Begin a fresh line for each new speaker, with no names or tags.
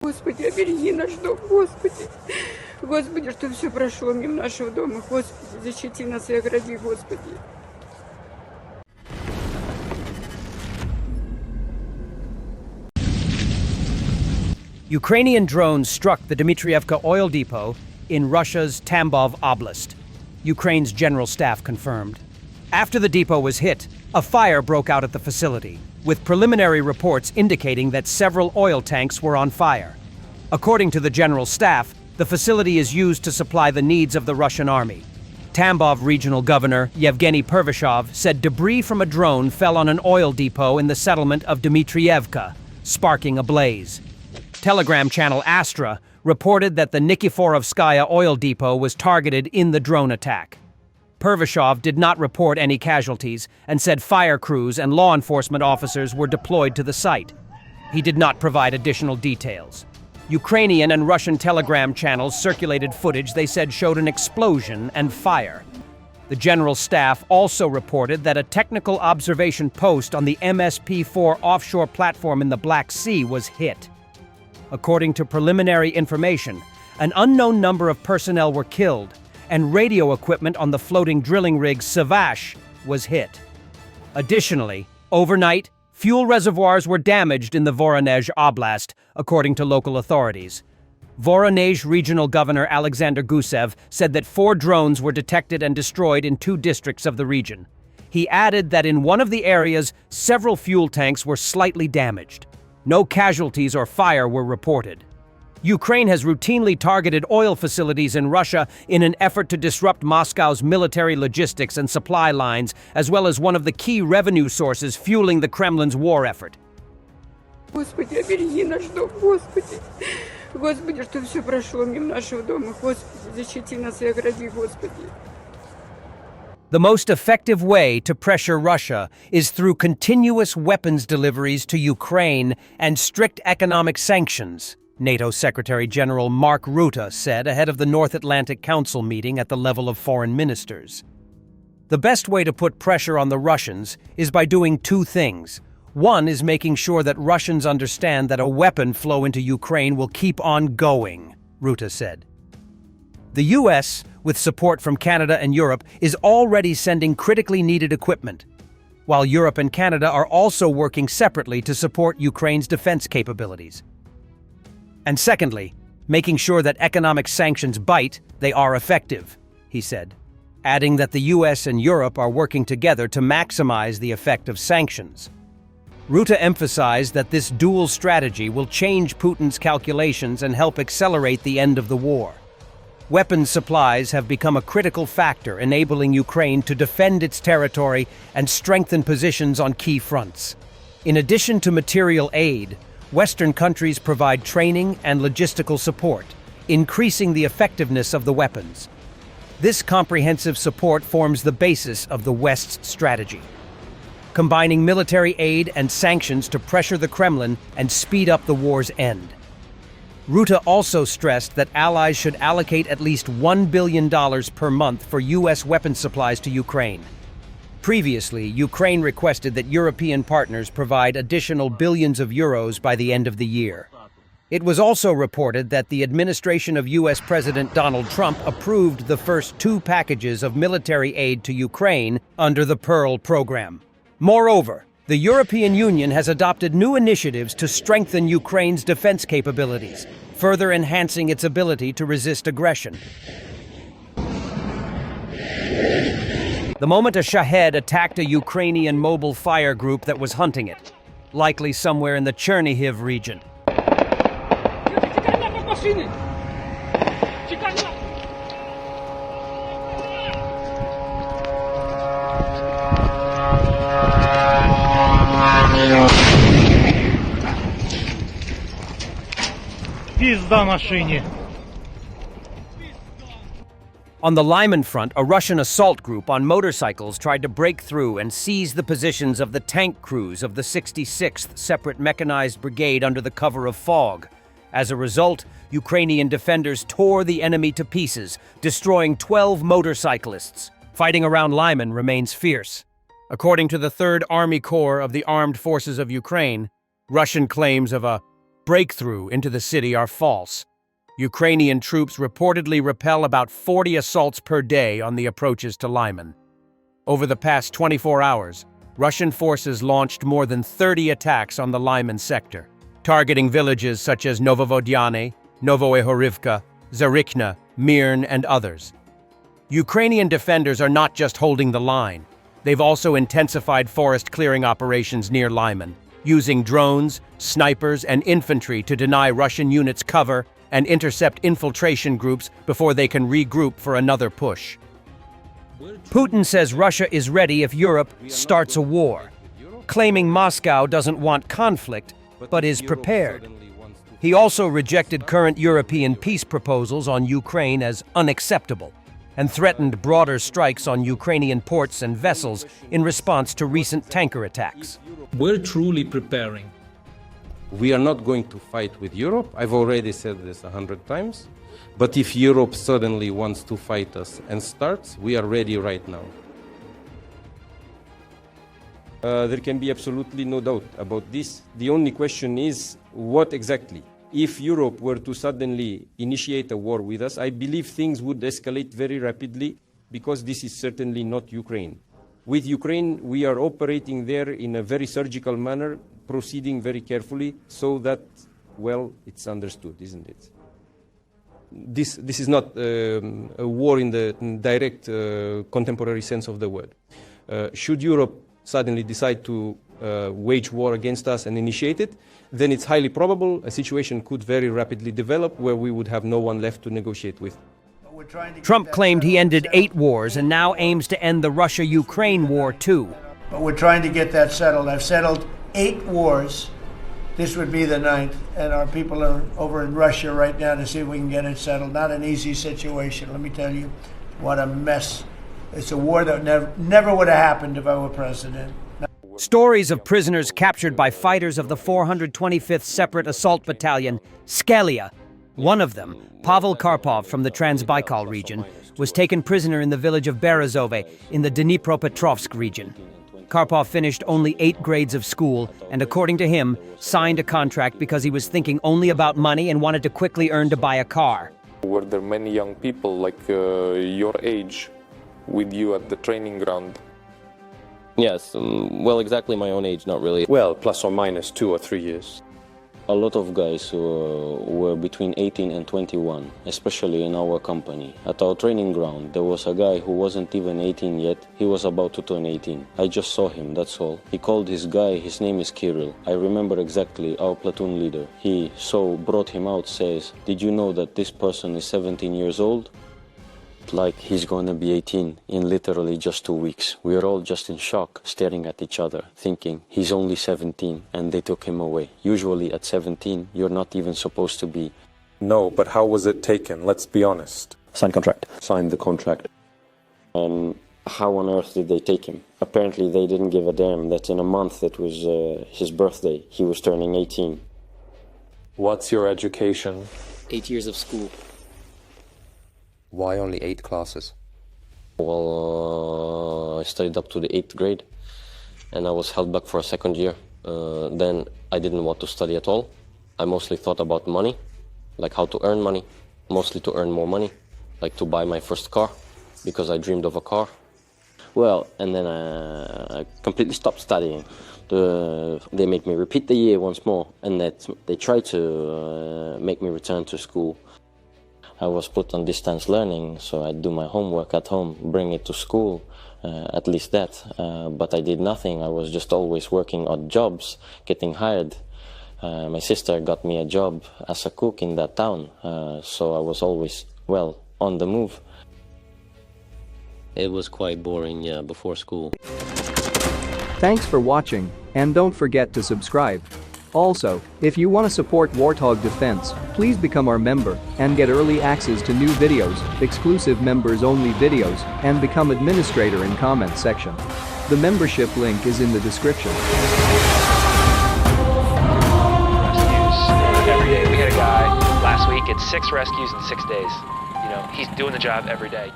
Господи, обереги наш дом, Господи. Господи, что все прошло мимо нашего дома. Господи, защити нас и огради, Господи.
Ukrainian drones struck the Dmitrievka oil depot in Russia's Tambov Oblast, Ukraine's general staff confirmed. After the depot was hit, a fire broke out at the facility, with preliminary reports indicating that several oil tanks were on fire. According to the general staff, the facility is used to supply the needs of the Russian army. Tambov Regional Governor Yevgeny Pervyshov said debris from a drone fell on an oil depot in the settlement of Dmitrievka, sparking a blaze. Telegram channel Astra reported that the Nikiforovskaya oil depot was targeted in the drone attack. Pervyshov did not report any casualties and said fire crews and law enforcement officers were deployed to the site. He did not provide additional details. Ukrainian and Russian Telegram channels circulated footage they said showed an explosion and fire. The general staff also reported that a technical observation post on the MSP-4 offshore platform in the Black Sea was hit. According to preliminary information, an unknown number of personnel were killed, and radio equipment on the floating drilling rig Savash was hit. Additionally, overnight, fuel reservoirs were damaged in the Voronezh Oblast, according to local authorities. Voronezh Regional Governor Alexander Gusev said that 4 drones were detected and destroyed in 2 districts of the region. He added that in one of the areas, several fuel tanks were slightly damaged. No casualties or fire were reported. Ukraine has routinely targeted oil facilities in Russia in an effort to disrupt Moscow's military logistics and supply lines, as well as one of the key revenue sources fueling the Kremlin's war effort.
Господи, обереги наш дом, Господи. Господи, что все прошло мимо нашего дома. Господи, защити нас и огради, Господи.
The most effective way to pressure Russia is through continuous weapons deliveries to Ukraine and strict economic sanctions, NATO Secretary General Mark Rutte said ahead of the North Atlantic Council meeting at the level of foreign ministers. The best way to put pressure on the Russians is by doing 2 things. One is making sure that Russians understand that a weapon flow into Ukraine will keep on going, Rutte said. The U.S., with support from Canada and Europe, is already sending critically needed equipment, while Europe and Canada are also working separately to support Ukraine's defense capabilities. And secondly, making sure that economic sanctions bite, they are effective, he said, adding that the U.S. and Europe are working together to maximize the effect of sanctions. Rutte emphasized that this dual strategy will change Putin's calculations and help accelerate the end of the war. Weapons supplies have become a critical factor enabling Ukraine to defend its territory and strengthen positions on key fronts. In addition to material aid, Western countries provide training and logistical support, increasing the effectiveness of the weapons. This comprehensive support forms the basis of the West's strategy, combining military aid and sanctions to pressure the Kremlin and speed up the war's end. Rutte also stressed that allies should allocate at least $1 billion per month for U.S. weapons supplies to Ukraine. Previously, Ukraine requested that European partners provide additional billions of euros by the end of the year. It was also reported that the administration of U.S. President Donald Trump approved the first 2 packages of military aid to Ukraine under the Pearl program. Moreover, the European Union has adopted new initiatives to strengthen Ukraine's defense capabilities, further enhancing its ability to resist aggression. The moment a Shahed attacked a Ukrainian mobile fire group that was hunting it, likely somewhere in the Chernihiv region.
Пизда машине.
On the Lyman front, a Russian assault group on motorcycles tried to break through and seize the positions of the tank crews of the 66th Separate Mechanized Brigade under the cover of fog. As a result, Ukrainian defenders tore the enemy to pieces, destroying 12 motorcyclists. Fighting around Lyman remains fierce. According to the 3rd Army Corps of the Armed Forces of Ukraine, Russian claims of a breakthrough into the city are false. Ukrainian troops reportedly repel about 40 assaults per day on the approaches to Lyman. Over the past 24 hours, Russian forces launched more than 30 attacks on the Lyman sector, targeting villages such as Novovodyane, Novoehorivka, Zarychna, Mirn, and others. Ukrainian defenders are not just holding the line. They've also intensified forest clearing operations near Lyman, using drones, snipers, and infantry to deny Russian units cover and intercept infiltration groups before they can regroup for another push. Putin says Russia is ready if Europe starts a war, claiming Moscow doesn't want conflict, but is prepared. He also rejected current European peace proposals on Ukraine as unacceptable, and threatened broader strikes on Ukrainian ports and vessels in response to recent tanker attacks.
We're truly preparing.
We are not going to fight with Europe. I've already said this 100 times. But if Europe suddenly wants to fight us and starts, we are ready right now. There can be absolutely no doubt about this. The only question is, what exactly? If Europe were to suddenly initiate a war with us, I believe things would escalate very rapidly, because this is certainly not Ukraine. With Ukraine, we are operating there in a very surgical manner, proceeding very carefully, so that, well, it's understood, isn't it? This is not a war in the direct contemporary sense of the word. Should Europe suddenly decide to wage war against us and initiate it, then it's highly probable a situation could very rapidly develop where we would have no one left to negotiate with.
Trump claimed he ended 8 wars and now aims to end the Russia-Ukraine war too.
But we're trying to get that settled. I've settled 8 wars. This would be the 9th, and our people are over in Russia right now to see if we can get it settled. Not an easy situation, let me tell you. What a mess. It's a war that never would have happened if I were president.
Stories of prisoners captured by fighters of the 425th Separate Assault Battalion, Skelia. One of them, Pavel Karpov from the Transbaikal region, was taken prisoner in the village of Berezove in the Dnipropetrovsk region. Karpov finished only 8 grades of school and, according to him, signed a contract because he was thinking only about money and wanted to quickly earn to buy a car.
Were there many young people like your age with you at the training ground?
Yes, well, exactly my own age, not really.
Well, plus or minus 2 or 3 years.
A lot of guys were between 18 and 21, especially in our company. At our training ground, there was a guy who wasn't even 18 yet. He was about to turn 18. I just saw him, that's all. He called his guy, his name is Kirill. I remember exactly, our platoon leader. He brought him out, says, "Did you know that this person is 17 years old?" Like he's gonna be 18 in literally just 2 weeks. We are all just in shock, staring at each other, thinking he's only 17 and they took him away. Usually at 17, you're not even supposed to be.
No, but how was it taken? Let's be honest.
Signed contract.
Signed the contract.
How on earth did they take him? Apparently they didn't give a damn that in a month it was his birthday. He was turning 18.
What's your education?
8 years of school.
Why only 8 classes?
Well, I studied up to the 8th grade and I was held back for a second year. Then I didn't want to study at all. I mostly thought about money, like how to earn money, mostly to earn more money, like to buy my first car, because I dreamed of a car. Well, and then I completely stopped studying. They make me repeat the year once more, and they try to make me return to school. I was put on distance learning, so I'd do my homework at home, bring it to school, at least that. But I did nothing. I was just always working odd jobs, getting hired. My sister got me a job as a cook in that town, so I was always, well, on the move. It was quite boring, yeah, before school.
Thanks for watching, and don't forget to subscribe. Also, if you want to support Warthog Defense, please become our member and get early access to new videos, exclusive members-only videos, and become administrator in comments section. The membership link is in the description.
Rescues every day. We had a guy last week at 6 rescues in 6 days. You know, he's doing the job every day.